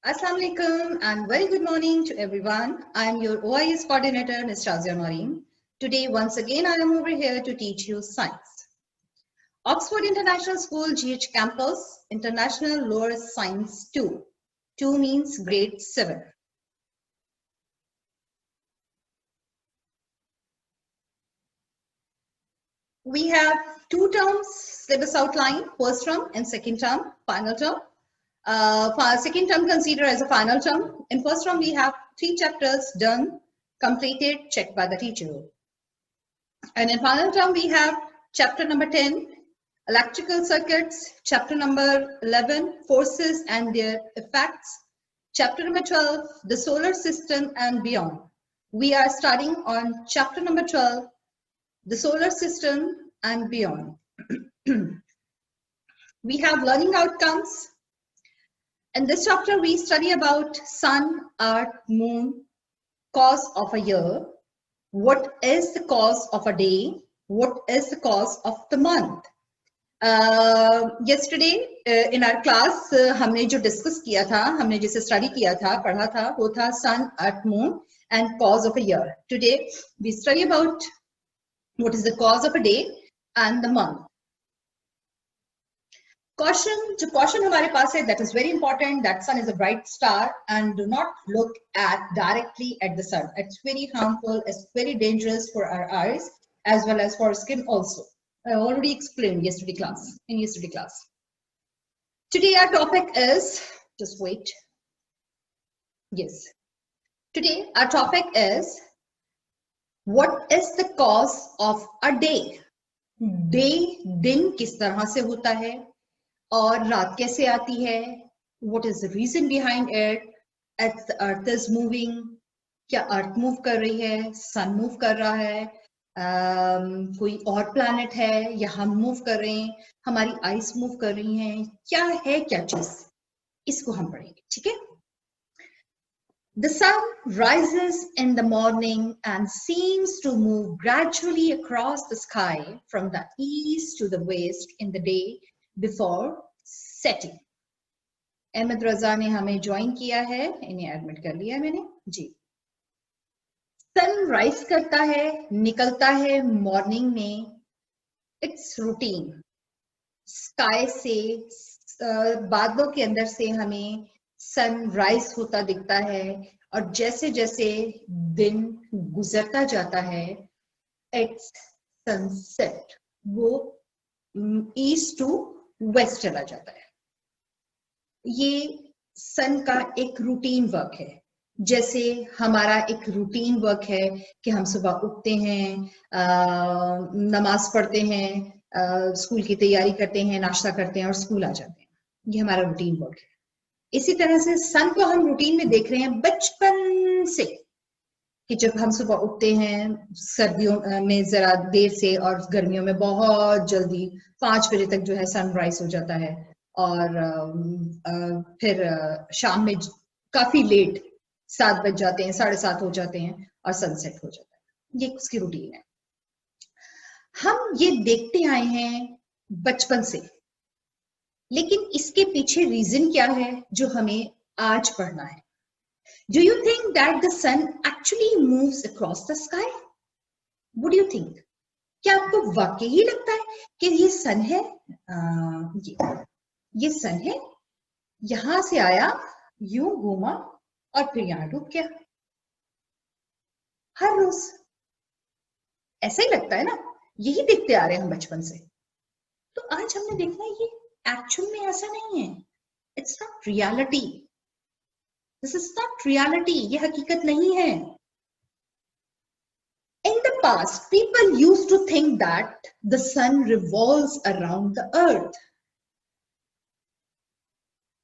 Assalamu alaikum and very good morning to everyone. I am your OIS coordinator, Ms. Shazia Mareen. Today, once again, I am over here to teach you science. Oxford International School, GH Campus, International Lower Science 2. 2 means grade 7. We have 2 terms, syllabus outline, first term and second term, final term. Second term consider as a final term. In first term, we have 3 chapters done, completed, checked by the teacher. And in final term, we have chapter number 10, electrical circuits, chapter number 11, forces and their effects, chapter number 12, the solar system and beyond. We are starting on chapter number 12, the solar system and beyond. We have learning outcomes. In this chapter, we study about sun, earth, moon, cause of a year, what is the cause of a day, what is the cause of the month. Yesterday in our class हमने जो discuss किया था, हमने जिसे study किया था, पढ़ा था, वो था sun, earth, moon and cause of a year. Today we study about what is the cause of a day and the month. Caution, जो caution हमारे पास है, that is very important, that sun is a bright star and do not look directly at the sun. It's very harmful, it's very dangerous for our eyes as well as for skin also. I already explained in yesterday's class. Today our topic is, just wait. Yes. Today our topic is, what is the cause of a day? Day, दिन किस तरह से होता है? और रात कैसे आती है? What is the reason behind it? As the earth is moving, क्या अर्थ मूव कर रही है, सन मूव कर रहा है, कोई और प्लैनेट है या हम मूव कर रहे हैं, हमारी आइस मूव कर रही हैं, क्या है क्या चीज, इसको हम पढ़ेंगे. ठीक है? The sun rises in the morning and seems to move gradually across the sky from the east to the west in the day before setting. Ahmad रजा ने हमें ज्वाइन किया है, इन्हें एडमिट कर लिया मैंने जी. सन राइज करता है, निकलता है मॉर्निंग में. It's routine. स्काई से, बादलों के अंदर से हमें सन राइज होता दिखता है और जैसे जैसे दिन गुजरता जाता है, इट्स सनसेट, वो ईस्ट टू वेस्ट चला जाता है. ये सन का एक रूटीन वर्क है, जैसे हमारा एक रूटीन वर्क है कि हम सुबह उठते हैं, नमाज पढ़ते हैं, स्कूल की तैयारी करते हैं, नाश्ता करते हैं और स्कूल आ जाते हैं. ये हमारा रूटीन वर्क है. इसी तरह से सन को हम रूटीन में देख रहे हैं बचपन से, कि जब हम सुबह उठते हैं सर्दियों में जरा देर से और गर्मियों में बहुत जल्दी 5 बजे तक जो है सनराइज हो जाता है और फिर शाम में काफी लेट 7 बज जाते हैं, 7:30 हो जाते हैं और सनसेट हो जाता है. ये उसकी रूटीन है. हम ये देखते आए हैं बचपन से, लेकिन इसके पीछे रीजन क्या है जो हमें आज पढ़ना है. Do you think that the sun actually moves across the sky? What do you think? क्या आपको वाकई ही लगता है कि ये सन है? ये सन है, यहां से आया, यूं घूमा और फिर यहां डूब गया. हर रोज ऐसा ही लगता है ना, यही देखते आ रहे हैं हम बचपन से. तो आज हमने देखना है ये एक्चुअल में ऐसा नहीं है. It's not reality. This is not reality. ये हकीकत नहीं है. In the past, people used to think that the sun revolves around the earth.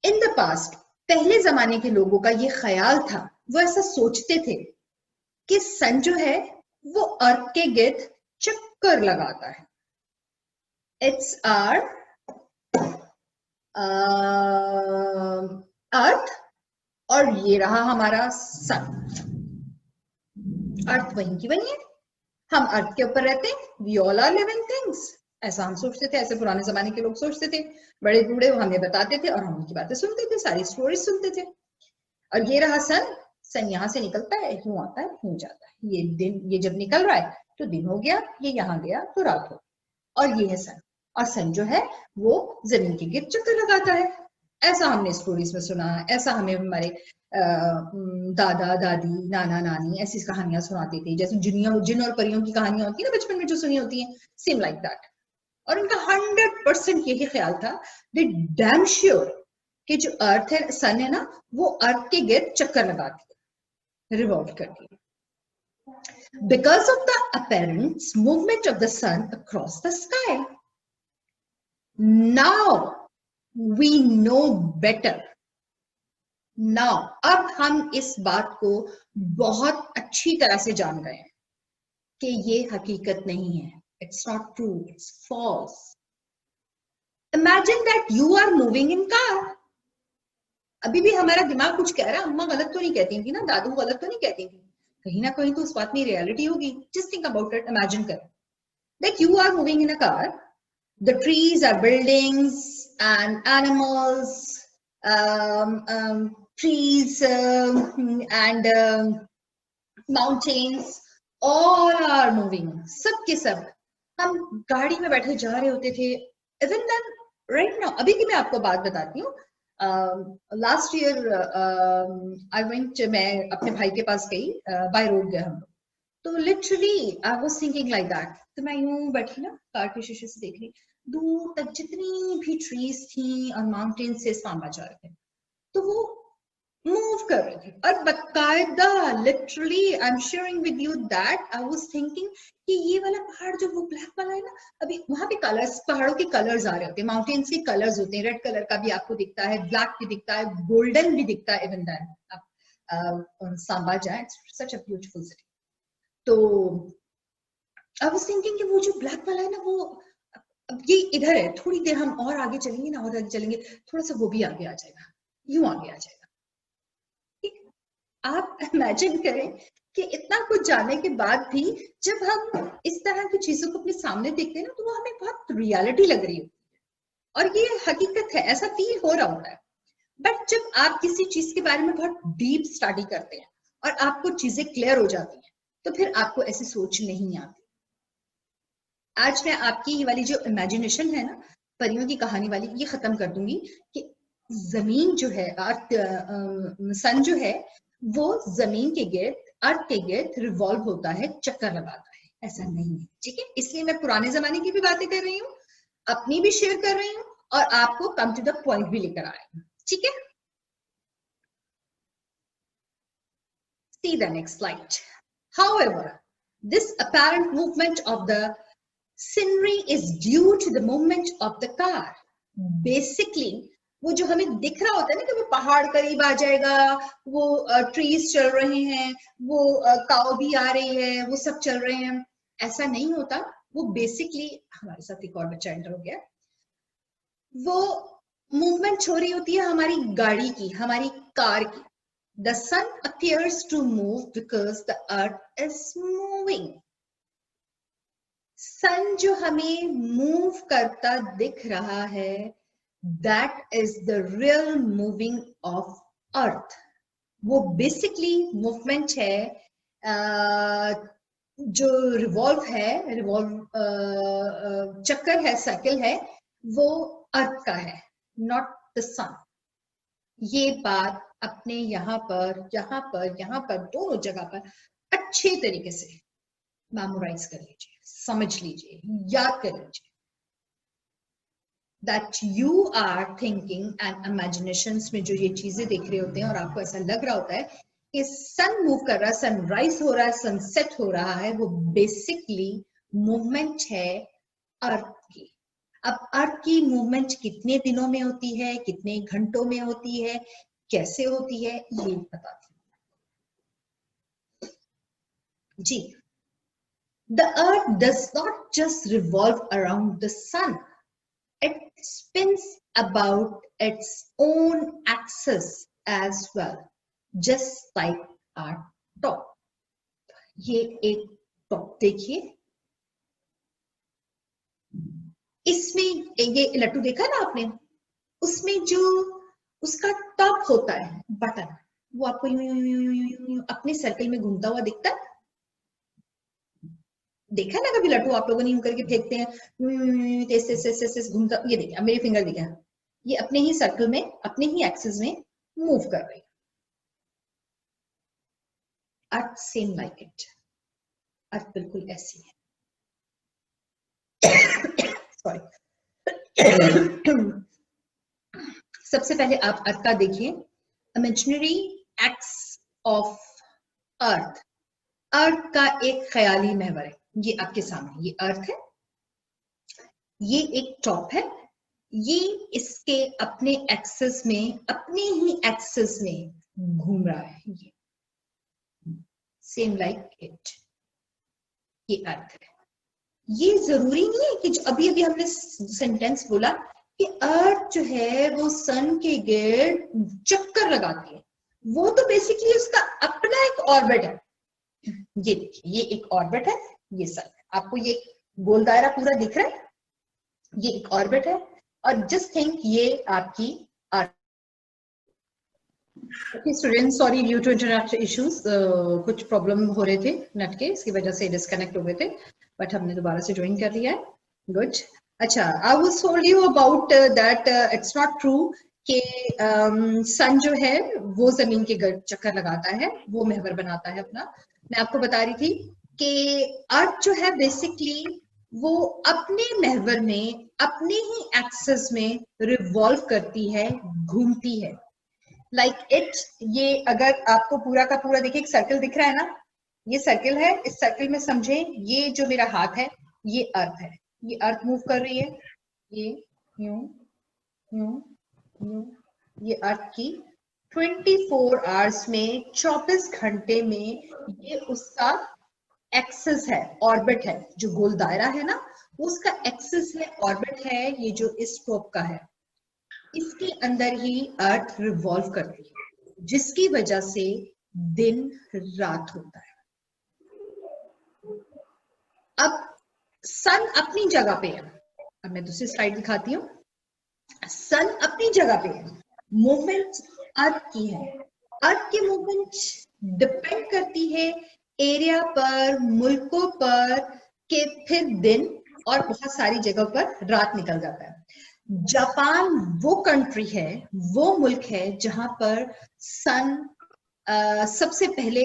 In the past, पहले जमाने के लोगों का ये ख्याल था, वो ऐसा सोचते थे कि सन जो है वो अर्थ के गिर्द चक्कर लगाता है. It's our अर्थ और ये रहा हमारा सन. अर्थ वहीं की वहीं है, हम अर्थ के ऊपर रहते हैं. We all are living things. ऐसा हम सोचते थे, ऐसे पुराने जमाने के लोग सोचते थे. बड़े बूढ़े हमें बताते थे और हम उनकी बातें सुनते थे, सारी स्टोरीज सुनते थे. और ये रहा सन, सन यहाँ से निकलता है, यूं आता है, यूं जाता है। ये दिन, ये जब निकल रहा है तो दिन हो गया, ये यहाँ गया तो रात हो, और ये है सन। और सन जो है वो जमीन के गिर्द चक्कर लगाता है। ऐसा हमने स्टोरीज में सुना, ऐसा हमें हमारे दादा दादी नाना नानी ऐसी कहानियां सुनाती थी, जैसे जिन और परियों की कहानियां होती है ना बचपन में जो सुनी होती हैं, सेम लाइक दैट। और उनका 100% यही ख्याल था, दे डैम श्योर कि जो अर्थ है, सन है ना, वो अर्थ के गिर्द चक्कर लगाती है, रिवॉल्व करती है। Because of the apparent movement of the sun across the sky. Now we know better. Now, अब हम इस बात को बहुत अच्छी तरह से जान गए हैं कि ये हकीकत नहीं है. It's not true. It's false. Imagine that you are moving in car. अभी भी हमारा दिमाग कुछ कह रहा है, अम्मा गलत तो नहीं कहती थी ना, दादू गलत तो नहीं कहती थी, कहीं ना कहीं तो उस बात में रियलिटी होगी. Just think about it. Imagine करें that you are moving in a car. The trees are buildings and animals, trees and mountains, all are moving. सब के सब हम गाड़ी में बैठे जा रहे होते थे. Even then, right now, अभी की मैं आपको बात बताती हूँ. लास्ट ईयर आई वेंट, मैं अपने भाई के पास गई, बाय रोड गए हम लोग. तो literally I was thinking like that. तो मैं यूं बैठी ना कार के शीशे से देख रही, दूर तक जितनी भी ट्रीज थी और माउंटेन से सांबा जा रहे थे, तो वो मूव कर रहे थे. और बकायदा literally I am sharing with you that I was thinking कि ये वाला पहाड़ जो वो ब्लैक वाला है ना, अभी वहां पे कलर्स, पहाड़ों के कलर्स आ रहे होते हैं, माउंटेन्स के कलर्स होते हैं, रेड कलर का भी आपको दिखता है, ब्लैक भी दिखता है, गोल्डन भी दिखता है. इवन देन आप सांबा जाए, it's such a beautiful city. तो आई वाज थिंकिंग कि वो जो ब्लैक वाला है ना, वो अब ये इधर है, थोड़ी देर हम और आगे चलेंगे ना, और आगे चलेंगे, थोड़ा सा वो भी आगे आ जाएगा, यूं आगे आ जाएगा. आप इमेजिन करें कि इतना कुछ जानने के बाद भी जब हम इस तरह की चीजों को अपने सामने देखते हैं ना, तो वो हमें बहुत रियलिटी लग रही होती है और ये हकीकत है, ऐसा फील हो रहा होता है. बट जब आप किसी चीज के बारे में बहुत डीप स्टडी करते हैं और आपको चीजें क्लियर हो जाती हैं, तो फिर आपको ऐसी सोच नहीं आती. आज मैं आपकी ये वाली जो इमेजिनेशन है ना, परियों की कहानी वाली, ये खत्म कर दूंगी कि जमीन जो है, अर्थ, सन जो है, वो जमीन के गिर्द, अर्थ के गिर्द रिवॉल्व होता है, चक्कर लगाता है. ऐसा नहीं है, ठीक है. इसलिए मैं पुराने जमाने की भी बातें कर रही हूँ, अपनी भी शेयर कर रही हूँ, और आपको कम टू द पॉइंट भी लेकर आ रही हूँ, ठीक है. See the next slide. However, this apparent movement of the scenery is due to the movement of the car. Basically, वो जो हमें दिख रहा होता है ना कि वो पहाड़ करीब आ जाएगा, वो ट्रीज चल रहे हैं, वो काऊ भी आ रही है, वो सब चल रहे हैं, ऐसा नहीं होता. वो बेसिकली, हमारे साथ एक और बच्चा एंटर हो गया, वो मूवमेंट हो रही होती है हमारी गाड़ी की, हमारी कार की. The sun appears to move because the earth is moving. सन जो हमें मूव करता दिख रहा है, that is the real moving of earth. वो बेसिकली मूवमेंट है, जो रिवॉल्व है, चक्कर है, साइकिल है, वो अर्थ का है, नॉट द सन. ये बात अपने यहाँ पर, यहाँ पर, यहाँ पर, दोनों जगह पर अच्छे तरीके से मेमोराइज कर लीजिए, समझ लीजिए, याद कर लीजिए. That you are thinking and imaginations में जो ये चीजें देख रहे होते हैं और आपको ऐसा लग रहा होता है कि सन मूव कर रहा है, सनराइज हो रहा है, सनसेट हो रहा है, वो बेसिकली मूवमेंट है अर्थ की. अब अर्थ की मूवमेंट कितने दिनों में होती है, कितने घंटों में होती है, कैसे होती है, ये बताती हूँ जी. The earth does not just revolve around the sun. It spins about its own axis as well, just like our top. ये एक टॉप देखिए, इसमें ये लट्टू देखा ना आपने, उसमें जो उसका टॉप होता है, बटन, वो आपको यूं यूं यूं यूं यूं यूं अपने सर्कल में घूमता हुआ दिखता है? देखा ना कभी लट्टू आप लोगों ने यूं करके फेंकते हैं, तेज तेज तेज तेज घूमता, ये देखिए मेरे फिंगर दिखा, ये अपने ही सर्कल में अपने ही एक्सिस में मूव कर रही है। अर्थ सेम लाइक इट, अर्थ बिल्कुल ऐसी है। सॉरी। सबसे पहले आप अर्थ का देखिए, इमेजिनरी एक्स ऑफ अर्थ। अर्थ का एक ख्याली महवर है, ये आपके सामने, ये अर्थ है, ये एक टॉप है, ये इसके अपने एक्सिस में, अपने ही एक्सिस में घूम रहा है, ये सेम लाइक इट, ये अर्थ है। ये जरूरी नहीं है कि जो अभी अभी हमने सेंटेंस बोला कि अर्थ जो है वो सन के गिर्द चक्कर लगाती है, वो तो बेसिकली उसका अपना एक ऑर्बिट है। ये देखिए, ये एक ऑर्बिट है, ये सन है, आपको ये गोल दायरा पूरा दिख रहा है, ये एक ऑर्बिट है, और जस्ट थिंक ये आपकी earth. Students, sorry due to internet issues, कुछ प्रॉब्लम हो रहे थे नेट के, इसकी वजह से डिस्कनेक्ट हो गए थे, बट हमने दोबारा से ज्वाइन कर लिया है। गुड। अच्छा, I was told you about that it's not true कि सन जो है वो जमीन के गर्द चक्कर लगाता है, वो महवर बनाता है अपना। मैं आपको बता रही थी कि अर्थ जो है बेसिकली वो अपने महवर में, अपने ही एक्सिस में रिवॉल्व करती है, घूमती है, लाइक इट। ये अगर आपको पूरा का पूरा देखिए, एक सर्कल दिख रहा है ना, ये सर्कल है, इस सर्कल में समझे ये जो मेरा हाथ है ये अर्थ है, ये अर्थ मूव कर रही है, ये यूं यूं यूं, ये अर्थ की 24 आवर्स में, 24 घंटे में ये उसका एक्सिस है, ऑर्बिट है, जो गोल दायरा है ना उसका एक्सिस है, ऑर्बिट है, ये जो इस टॉप का है, इसके अंदर ही अर्थ रिवॉल्व करती है, जिसकी वजह से दिन रात होता है। अब सन अपनी जगह पे है, अब मैं दूसरी स्लाइड दिखाती हूँ। सन अपनी जगह पे है, मूवमेंट अर्थ की है, अर्थ की मूवमेंट डिपेंड करती है एरिया पर, मुल्कों पर, के फिर दिन और बहुत सारी जगह पर रात निकल जाता है। जापान वो कंट्री है, वो मुल्क है जहां पर सन सबसे पहले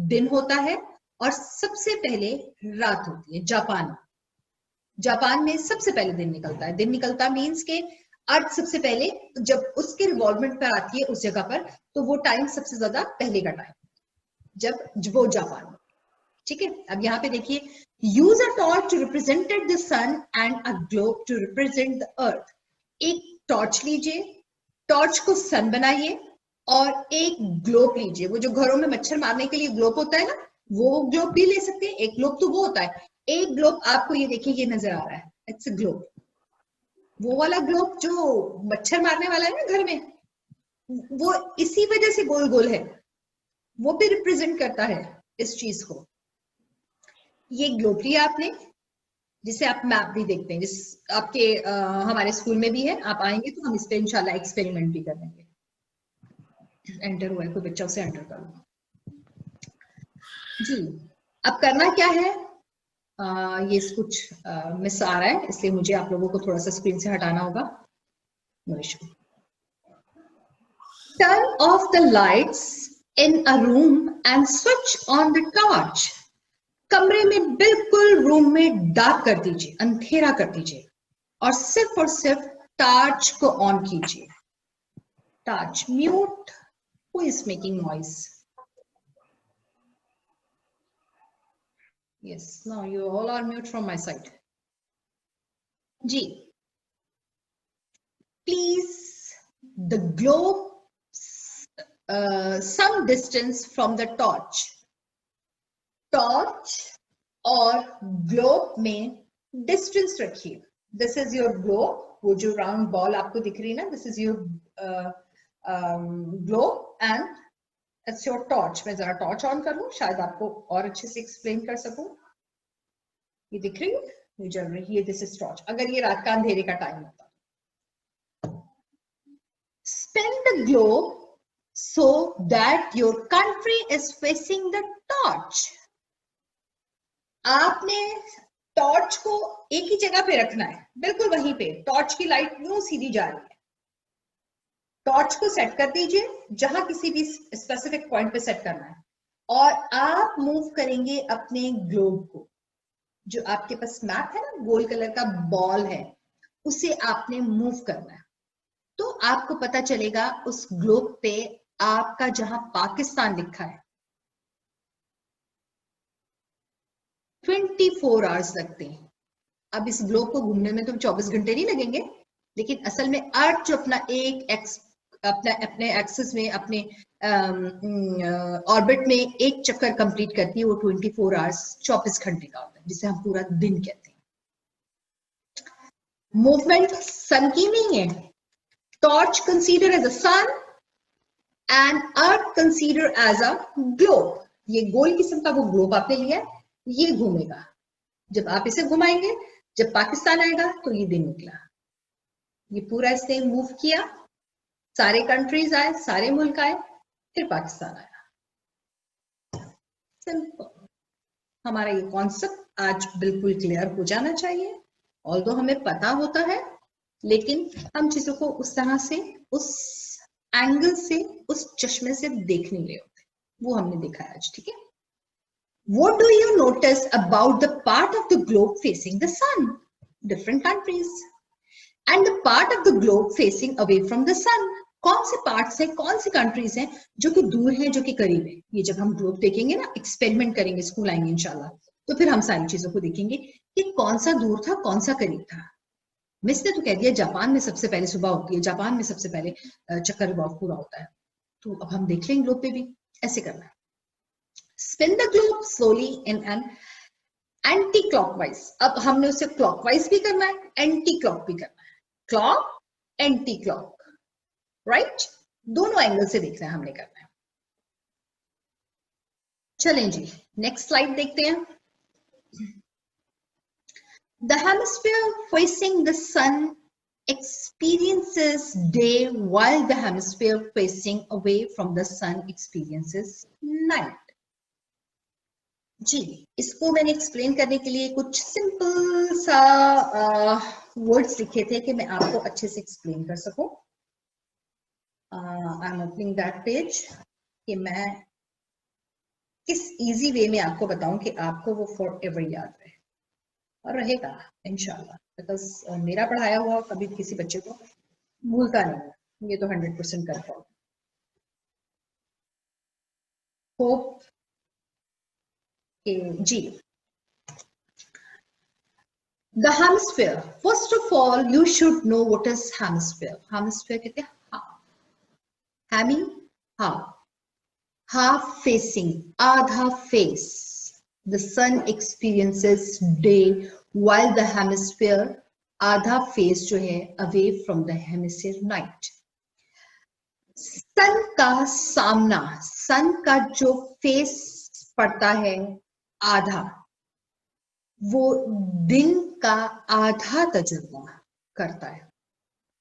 दिन होता है और सबसे पहले रात होती है। जापान में सबसे पहले दिन निकलता है, दिन निकलता मीन्स के अर्थ सबसे पहले जब उसके रिवॉल्वमेंट पर आती है उस जगह पर, तो वो टाइम सबसे ज्यादा पहले का टाइम जब वो जापान, ठीक है। अब यहाँ पे देखिए, use a torch to represented the sun and a globe to represent the earth. एक टॉर्च लीजिए, टॉर्च को सन बनाइए, और एक ग्लोब लीजिए, वो जो घरों में मच्छर मारने के लिए ग्लोब होता है ना, वो ग्लोब भी ले सकते हैं, एक ग्लोब तो वो होता है, एक ग्लोब आपको ये देखिए ये नजर आ रहा है, इट्स अ ग्लोब, वो वाला ग्लोब जो मच्छर मारने वाला है ना घर में, वो इसी वजह से गोल गोल है, वो भी रिप्रेजेंट करता है इस चीज को। ये ग्लोब लिया आपने, जिसे आप मैप भी देखते हैं, जिस आपके हमारे स्कूल में भी है, आप आएंगे तो हम इस पे इंशाल्लाह एक्सपेरिमेंट भी करेंगे। एंटर हुआ है कोई बच्चा, उसे एंटर करो जी। अब करना क्या है, ये कुछ मिस आ रहा है, इसलिए मुझे आप लोगों को थोड़ा सा स्क्रीन से हटाना होगा। No issue. Turn off the lights in a room and switch on the torch. कमरे में बिल्कुल रूम में डार्क कर दीजिए, अंधेरा कर दीजिए, और सिर्फ टॉर्च को ऑन कीजिए। Torch mute, who is making noise? Yes, no, you all are mute from my side. Ji, please, the globe some distance from the torch. Torch और globe में distance रखिए. This is your globe, वो जो round ball आपको दिख रही है ना, this is your globe and it's your torch. मैं जरा torch on कर लूं, शायद आपको और अच्छे से explain कर सकूं। ये दिख रही है, ये जल रही है, दिस इज टॉर्च। अगर ये रात का अंधेरे का टाइम होता, spend the globe so that your country is facing the torch. आपने टॉर्च को एक ही जगह पे रखना है, बिल्कुल वहीं पे। टॉर्च की लाइट यूं सीधी जा रही है, टॉर्च को सेट कर दीजिए जहां किसी भी स्पेसिफिक पॉइंट पे सेट करना है, और आप मूव करेंगे अपने ग्लोब को। जो आपके पास मैप है ना, गोल्ड कलर का बॉल है, उसे आपने मूव करना है। तो आपको पता चलेगा उस ग्लोब पे आपका जहां पाकिस्तान लिखा है। 24 आवर्स लगते हैं। अब इस ग्लोब को घूमने में तो 24 घंटे नहीं लगेंगे, लेकिन असल में अर्थ जो अपना अपने एक्सिस में, अपने ऑर्बिट में एक चक्कर कंप्लीट करती है, वो 24 आवर्स 24 घंटे का होता है, जिसे हम पूरा दिन कहते हैं। मूवमेंट सन की नहीं है। Torch consider as a sun and earth consider as a globe. ये गोल किस्म का वो ग्लोब आपने लिया, ये घूमेगा। जब आप इसे घुमाएंगे, जब पाकिस्तान आएगा तो ये दिन निकला। ये पूरा इसने मूव किया, सारे कंट्रीज आए, सारे मुल्क आए, फिर पाकिस्तान आया। सिंपल। हमारा ये कॉन्सेप्ट आज बिल्कुल क्लियर हो जाना चाहिए। ऑल्दो हमें पता होता है, लेकिन हम चीजों को उस तरह से, उस एंगल से, उस चश्मे से देख नहीं रहे होते। वो हमने देखा है आज, ठीक है। What do you notice about the part of the globe facing the sun? Different countries. And the part of the globe facing away from the sun. कौन से पार्ट्स हैं, कौन सी कंट्रीज हैं जो कि दूर हैं, जो कि करीब है। ये जब हम ग्लोब देखेंगे ना, एक्सपेरिमेंट करेंगे, स्कूल आएंगे इंशाल्लाह, तो फिर हम सारी चीजों को देखेंगे कि कौन सा दूर था, कौन सा करीब था। मिस ने तो कह दिया जापान में सबसे पहले सुबह होती है, जापान में सबसे पहले चक्कर पूरा होता है। तो अब हम देख लेंगे ग्लोब पे भी ऐसे करना है। Spin the globe slowly in an anti-clockwise. अब हमने उसे clockwise भी करना है, anti-clock भी करना है। Clock, anti-clock, right? दोनों एंगल से देखना है, हमने करना है। चलें जी, नेक्स्ट स्लाइड देखते हैं। The hemisphere facing the sun experiences day, while the hemisphere facing away from the sun experiences night. जी, इसको मैंने एक्सप्लेन करने के लिए कुछ सिंपल सा वर्ड्स लिखे थे कि मैं आपको अच्छे से एक्सप्लेन कर सकूं। I am opening that page कि मैं किस इजी वे में आपको बताऊं कि आपको वो फॉर एवर याद रहे, और रहेगा इंशाल्लाह, बिकॉज मेरा पढ़ाया हुआ कभी किसी बच्चे को भूलता नहीं, ये तो 100% कंफर्म। होप जी। The hemisphere. First of all, you should know what is hemisphere. Hemisphere कहते हैं half. Hemi, half. Half facing, आधा face. The sun experiences day, while the hemisphere, आधा face जो है away from the hemisphere night. सन का सामना, सन का जो फेस पड़ता है आधा, वो दिन का आधा तजुर्बा करता है,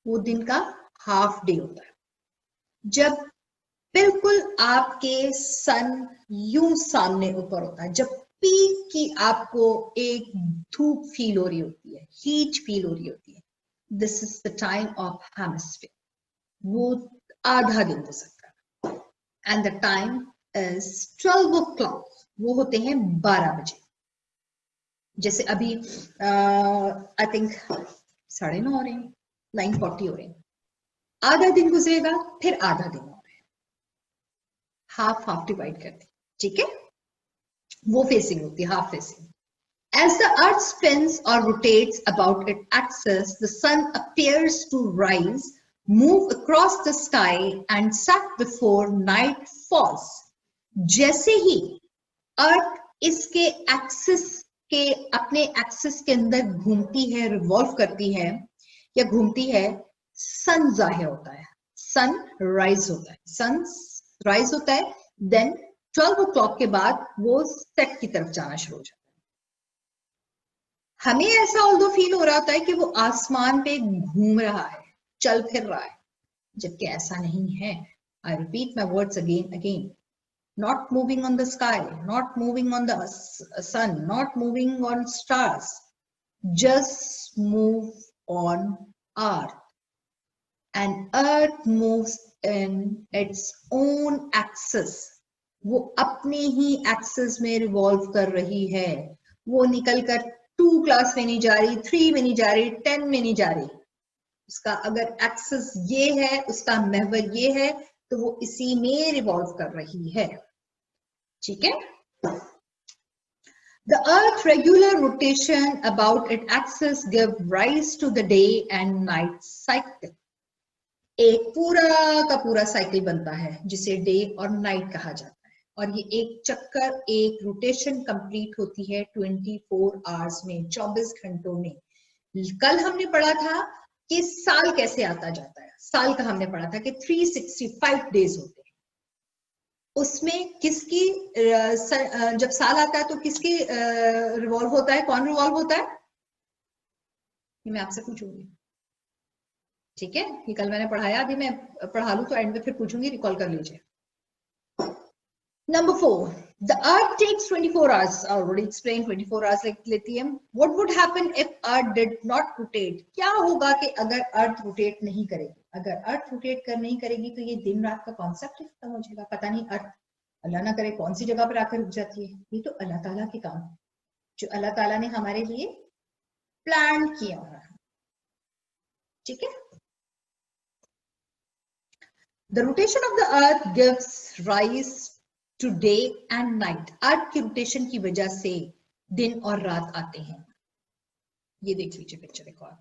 वो दिन का हाफ डे होता है। जब बिल्कुल आपके सन यूं सामने ऊपर होता है, जब पीक की आपको एक धूप फील हो रही होती है, हीट फील हो रही होती है, this is the time of hemisphere. वो आधा दिन हो सकता है, and the time is 12 o'clock, वो होते हैं 12 बजे। जैसे अभी आई थिंक 9:30 हो रहे हैं, 9:40 हो रहे हैं। आधा दिन गुजरेगा, फिर आधा दिन हो रहा है, हाफ हाफ डिवाइड करते, ठीक है। वो फेसिंग होती है, half facing. As the earth spins or rotates about its axis, the sun appears to rise, move across the sky and set before night falls. जैसे ही अर्थ इसके एक्सिस के, अपने एक्सिस के अंदर घूमती है, रिवॉल्व करती है या घूमती है, सन जाहिर होता है, सन राइज होता है, सन राइज होता है। देन 12 o'clock के बाद वो सेट की तरफ जाना शुरू हो जाता है। हमें ऐसा ऑल्दो फील हो रहा होता है कि वो आसमान पे घूम रहा है, चल फिर रहा है, जबकि ऐसा नहीं है। I repeat my words again. Not moving on the sky, not moving on the sun, not moving on stars. Just move on Earth. And Earth moves in its own axis. वो अपने ही एक्सिस में revolve कर रही है. वो निकल कर 2 class में नहीं जा रही, 3 में नहीं जा रही, 10 में नहीं जा रही. उसका अगर एक्सिस ये है, उसका महवर ये है, तो वो इसी में रिवॉल्व कर रही है. ठीक है. The Earth's regular rotation about its axis give rise to the day and night cycle. एक पूरा का पूरा साइकिल बनता है जिसे डे और नाइट कहा जाता है, और ये एक चक्कर, एक रोटेशन कंप्लीट होती है 24 आवर्स में, 24 घंटों में. कल हमने पढ़ा था कि साल कैसे आता जाता है. साल का हमने पढ़ा था कि 365 डेज होते हैं. उसमें किसकी जब साल आता है तो किसकी रिवॉल्व होता है, कौन रिवॉल्व होता है, ये मैं आपसे पूछूंगी. ठीक है, ये कल मैंने पढ़ाया, अभी मैं पढ़ा लूं तो एंड में फिर पूछूंगी, रिकॉल कर लीजिए. Number 4, the Earth takes 24 hours. I already explained 24 hours लेती है. What would happen if Earth did not rotate? क्या होगा कि अगर Earth rotate नहीं करेगी? अगर Earth rotate नहीं करेगी तो ये दिन रात का कॉन्सेप्ट ही खत्म हो जाएगा. पता नहीं Earth अल्लाह ना करे कौन सी जगह पर आकर रुक जाती है. ये तो अल्लाह ताला के काम है, जो अल्लाह ताला ने हमारे लिए प्लान किया हुआ है. ठीक है. The rotation of the Earth gives rise to day and night. अर्थ की रोटेशन की वजह से दिन और रात आते हैं. ये देख लीजिए पिक्चर एक और.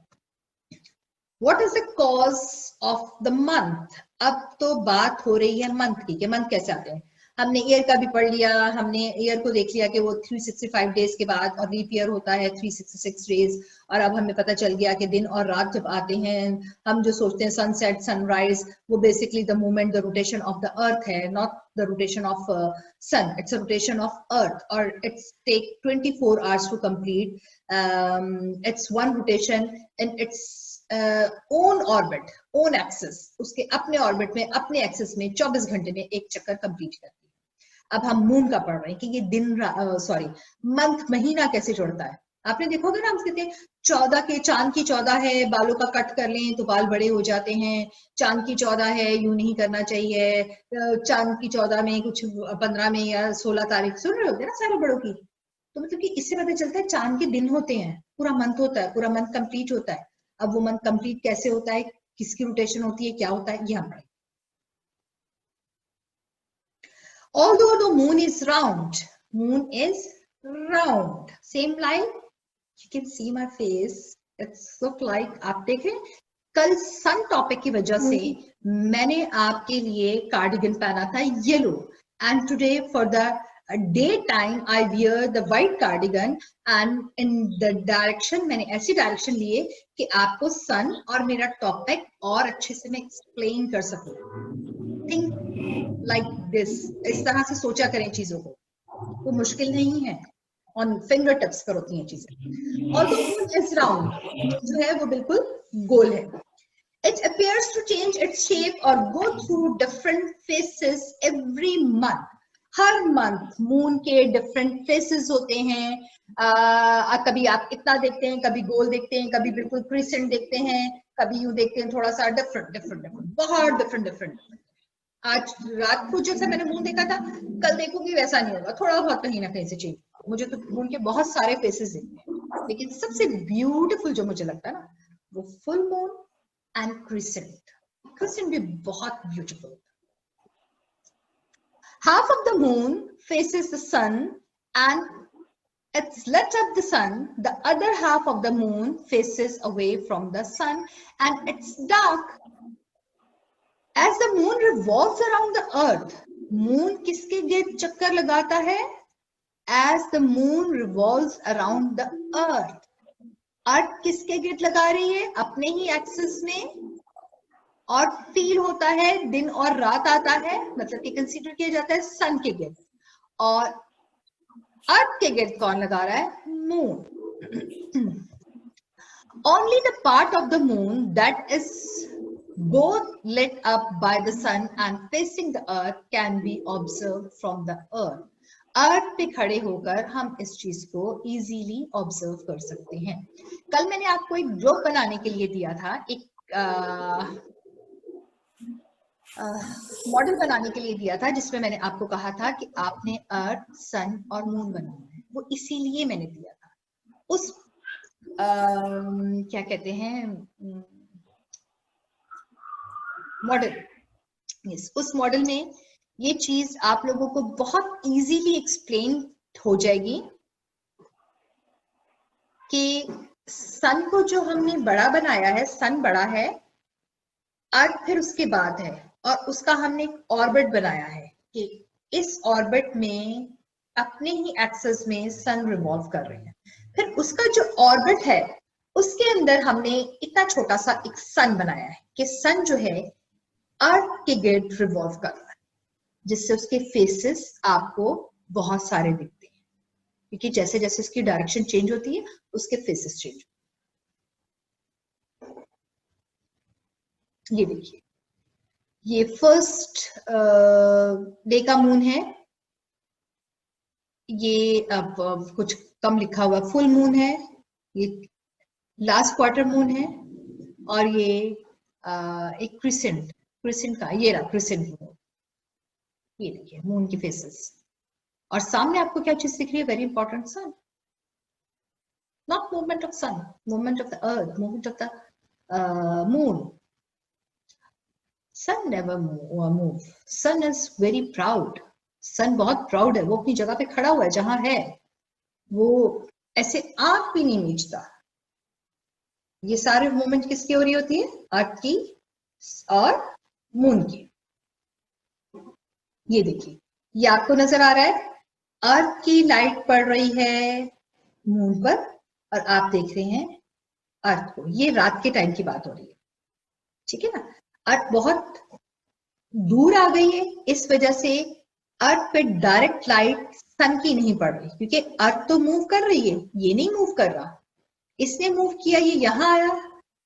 What is the cause of the month? अब तो बात हो रही है मंथ की, कि मंथ कैसे आते हैं. हमने ईयर का भी पढ़ लिया, हमने ईयर को देख लिया कि वो 365 डेज के बाद, और लीप ईयर होता है 366 डेज. और अब हमें पता चल गया कि दिन और रात जब आते हैं, हम जो सोचते हैं सनसेट सनराइज, वो basically the movement, the rotation of the earth है, not the rotation of sun. It's a rotation of earth, और it's take 24 hours to complete. It's one rotation in its own orbit, own axis. उसके अपने orbit में, अपने axis में 24 घंटे में एक चक्कर कंप्लीट करती है. अब हम मून का पढ़ रहे हैं कि ये दिन मंथ, महीना कैसे जुड़ता है. आपने देखोगे ना, हम कहते हैं 14 के, चांद की 14 है, बालों का कट कर लें तो बाल बड़े हो जाते हैं. चांद की 14 है, यूं नहीं करना चाहिए. चांद की 14 में कुछ 15 में या 16 तारीख, सुन रहे होते हैं ना सारे बड़ों की. तो मतलब कि इससे पता चलता है चांद के दिन होते हैं, पूरा मंथ होता है, पूरा मंथ कंप्लीट होता है. अब वो मंथ कंप्लीट कैसे होता है, किसकी रोटेशन होती है, क्या होता है, ये हम पढ़ेंगे. Although the moon is round, same like you can see my face. It's look like, आप देख रहे हैं, कल सन टॉपिक की वजह से मैंने आपके लिए कार्डिगन पहना था yellow, and today for the daytime I wear the white cardigan, and in the direction, मैंने ऐसी डायरेक्शन लिए कि आपको सन और मेरा टॉपिक और अच्छे से मैं एक्सप्लेन कर सकूं. थिंक लाइक दिस, इस तरह से सोचा करें चीजों को, वो मुश्किल नहीं है, ऑन फिंगर टिप्स पर होती हैं चीजें. Although moon is round, जो है वो बिल्कुल गोल है. It appears to change its shape or go through different phases every month. Her month moon के डिफरेंट फेसेस होते हैं. कभी आप इतना देखते हैं, कभी गोल देखते हैं, कभी बिल्कुल क्रिसेंट देखते हैं, कभी यूं देखते हैं थोड़ा सा डिफरेंट, बहुत डिफरेंट. आज रात को जैसा मैंने मून देखा था, कल देखूंगी वैसा नहीं होगा, थोड़ा बहुत कहीं ना कहीं से चेंज. मुझे तो मून के बहुत सारे फेसेस देखते हैं, लेकिन सबसे ब्यूटीफुल जो मुझे लगता है ना, वो full moon and crescent. Crescent भी बहुत beautiful. Half of the moon faces the sun and it's lit up the sun. The other half of the moon faces away from the sun and it's dark. As the moon revolves around the earth, moon किसके गिर्द चक्कर लगाता है? As the moon revolves around the earth, अर्थ किसके गिर्द लगा रही है? अपने ही एक्सिस में. और फील होता है, दिन और रात आता है, मतलब कि कंसीडर किया जाता है सन के गिर्द. और अर्थ के गिर्द कौन लगा रहा है? Moon. Only the part of the moon that is both lit up by the sun and facing the earth can be observed from the earth. अर्थ पे खड़े होकर हम इस चीज को इजीली ऑब्जर्व कर सकते हैं। कल मैंने आपको एक ग्लोब बनाने के लिए दिया था, एक मॉडल बनाने के लिए दिया था, जिसमें मैंने आपको कहा था कि आपने अर्थ, सन और मून बनाना है। वो इसीलिए मैंने दिया था। उस क्या कहते हैं मॉडल, यस, उस मॉडल में ये चीज आप लोगों को बहुत इजीली एक्सप्लेन हो जाएगी कि सन को जो हमने बड़ा बनाया है, सन बड़ा है, अर्थ फिर उसके बाद है, और उसका हमने एक ऑर्बिट बनाया है कि इस ऑर्बिट में अपने ही एक्सिस में सन रिवॉल्व कर रहे हैं। फिर उसका जो ऑर्बिट है उसके अंदर हमने इतना छोटा सा एक सन बनाया है कि सन जो है अर्थ के गिर्द रिवॉल्व कर रहा है, जिससे उसके फेसेस आपको बहुत सारे दिखते हैं, क्योंकि जैसे जैसे उसकी डायरेक्शन चेंज होती है उसके फेसेस चेंज होते हैं। ये देखिए, ये फर्स्ट डे का मून है, ये अब कुछ कम लिखा हुआ फुल मून है, ये लास्ट क्वार्टर मून है, और ये एक क्रिसेंट का, ये रहा क्रिसेंट मून। ये देखिए मून के फेसेस, और सामने आपको क्या चीज दिख रही है? Very important, sun. Not movement of sun, movement of the earth, movement of the moon. Sun never move, sun is very proud, sun बहुत प्राउड है, वो अपनी जगह पे खड़ा हुआ है जहां है, वो ऐसे आंख भी नहीं मीचता। ये सारे मूवमेंट किसकी हो रही होती है? अर्थ की और मून की। ये देखिए, ये आपको नजर आ रहा है, अर्थ की लाइट पड़ रही है मून पर और आप देख रहे हैं अर्थ को। ये रात के टाइम की बात हो रही है, ठीक है ना। अर्थ बहुत दूर आ गई है, इस वजह से अर्थ पे डायरेक्ट लाइट सन की नहीं पड़ रही, क्योंकि अर्थ तो मूव कर रही है, ये नहीं मूव कर रहा। इसने मूव किया, ये यहां आया,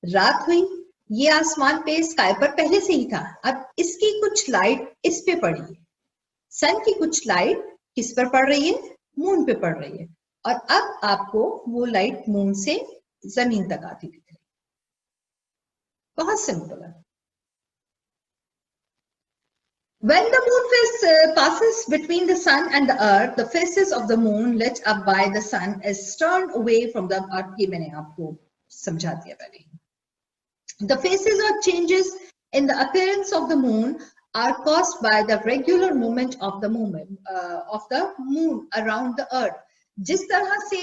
रात हुई, ये आसमान पे स्काई पर पहले से ही था। अब इसकी कुछ लाइट इस पे पड़ी है, सन की कुछ लाइट किस पर पड़ रही है? मून पे पड़ रही है, और अब आपको वो लाइट मून से जमीन तक आती दिख रही है। बहुत सिंपल है। When the moon phase passes between the sun and the earth, the faces of the moon lit up by the sun is turned away from the earth. ये मैंने आपको समझा दिया पहले। The phases or changes in the appearance of the moon are caused by the regular movement of the moon around the earth. जिस तरह से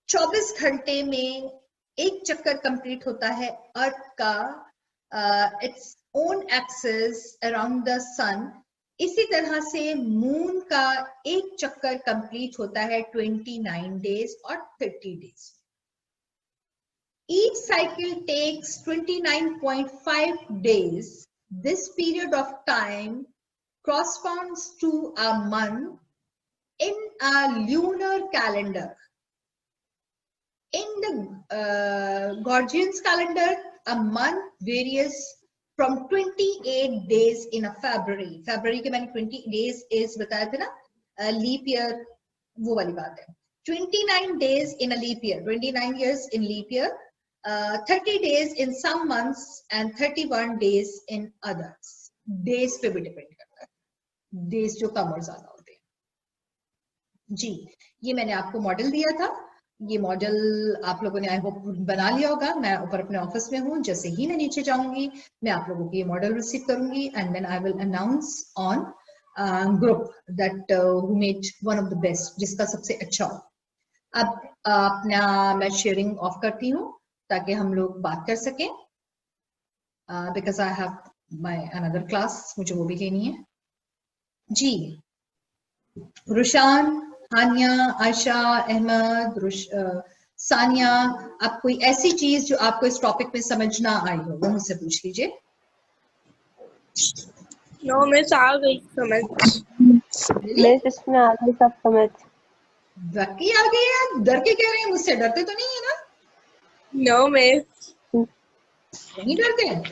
24 घंटे में एक चक्कर कंप्लीट होता है अर्थ का its own axis around the sun, इसी तरह से मून का एक चक्कर कंप्लीट होता है 29 डेज और 30 days. Each cycle takes 29.5 days. This period of time corresponds to a month in a lunar calendar. In the Gregorian calendar, a month varies from 28 days in a February. February के मैंने 20 days is बताया था ना, leap year वो वाली बात है। 29 days in a leap year, 29 years in leap year, 30 days in some months and 31 days in others. Days पे भी डिपेंड करता है, days जो कम और ज्यादा होते हैं। जी, ये मैंने आपको मॉडल दिया था, ये मॉडल आप लोगों ने आई होप बना लिया होगा। मैं ऊपर अपने ऑफिस में हूँ, जैसे ही मैं नीचे जाऊंगी मैं आप लोगों को ये मॉडल रिसीव करूंगी, and then I will announce on group that who made one of the best, जिसका सबसे अच्छा हो। अब अपना मैं शेयरिंग ऑफ करती हूँ ताकि हम लोग बात कर सकें, because I have my another class, मुझे वो भी लेनी है। जी, रुशान, हानिया, आयशा, अहमद, सानिया, आप कोई ऐसी चीज जो आपको इस टॉपिक में समझ ना आई हो वो मुझसे पूछ लीजिए। नो मिस, आ गई समझ। मिस इसमें आ गई सब समझ। वाकई आ गई है? डर के कह रहे हैं मुझसे? डरते तो नहीं है ना? No miss. नहीं डरते हैं?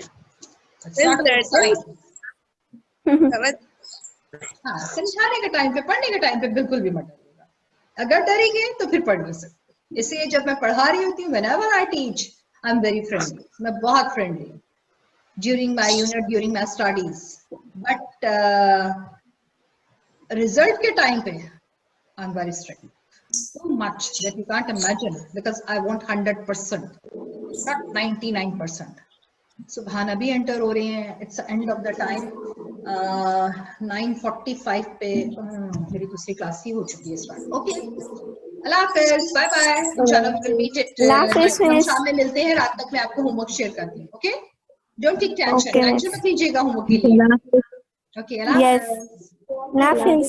समझ हाँ, समझाने के टाइम पे, पढ़ने के टाइम पे बिल्कुल भी मत डरिएगा। अगर डरेंगे तो फिर पढ़ नहीं सकते। इसलिए जब मैं पढ़ा रही होती हूँ, whenever I teach, I'm very friendly. मैं बहुत friendly हूँ during my unit, during my studies. But result के टाइम पे I'm very strict. So much that you can't imagine, because I want 100%, not 99%. सुबहान अभी एंटर हो रहे हैं, it's end of the time, 9:45 पे मेरी दूसरी क्लास ही हो चुकी है स्टार्ट। ओके, अल्लाह हाफिज, बाय बाय, इंशाल्लाह वी विल मीट इट। हम शाम में मिलते हैं, रात तक मैं आपको होमवर्क शेयर करती हूँ। Okay, don't take tension, tension मत लीजिएगा होमवर्क के लिए। ओके, अल्लाह हाफिज।